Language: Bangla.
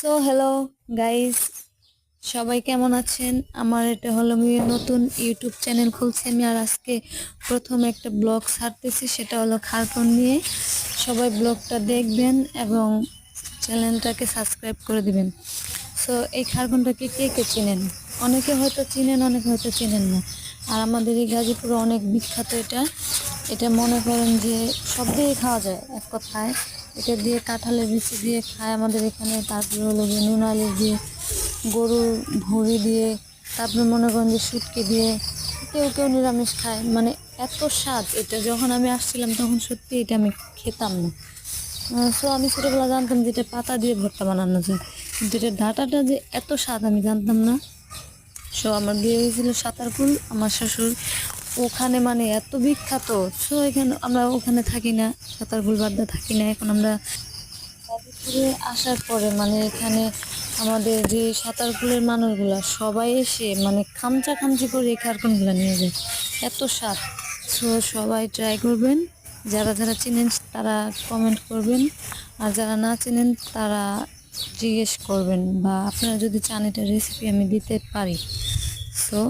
সো হ্যালো গাইস, সবাই কেমন আছেন? আমার এটা হলো আমি নতুন ইউটিউব চ্যানেল খুলছি আমি, আর আজকে প্রথম একটা ব্লগ ছাড়তেছি, সেটা হলো খারকন নিয়ে। সবাই ব্লগটা দেখবেন এবং চ্যানেলটাকে সাবস্ক্রাইব করে দিবেন। সো এই খারকনটাকে কে কে চিনেন? অনেকে হয়তো চিনেন, অনেকে হয়তো চিনেন না। আর আমাদের এই গাজীপুরে অনেক বিখ্যাত এটা। এটা মনে করেন যে সব দিয়ে খাওয়া যায় এক কথায়। এটা দিয়ে কাঁঠালের বিচি দিয়ে খায় আমাদের এখানে, তারপরে হলো গিয়ে নুন আলু দিয়ে, গরুর ভুঁড়ি দিয়ে, তারপরে মনে করেন যে শুটকি দিয়ে, কেউ কেউ নিরামিষ খায়। মানে এত স্বাদ এটা, যখন আমি আসছিলাম তখন সত্যি এটা আমি খেতাম না। সো আমি ছোটোবেলা জানতাম যে এটা পাতা দিয়ে ভর্তা বানানো যায়, কিন্তু এটা ডাঁটাটা যে এত স্বাদ আমি জানতাম না। সো আমার বিয়ে হয়েছিল সাতারকুল, আমার শ্বশুর ওখানে মানে এত বিখ্যাত। সো এখানে আমরা ওখানে থাকি না, সাতারকুল বাড্ডা থাকি না, এখন আমরা গাজীপুরে আসার পরে মানে এখানে আমাদের যে সাঁতারকুলের মানুষগুলা সবাই এসে মানে খামচা খামচি করে এই খারকনগুলো নিয়ে যায়, এত স্বাদ। সো সবাই ট্রাই করবেন, যারা যারা চিনেন তারা কমেন্ট করবেন, আর যারা না চিনেন তারা জিজ্ঞেস করবেন, বা আপনারা যদি চান এটা রেসিপি আমি দিতে পারি। সো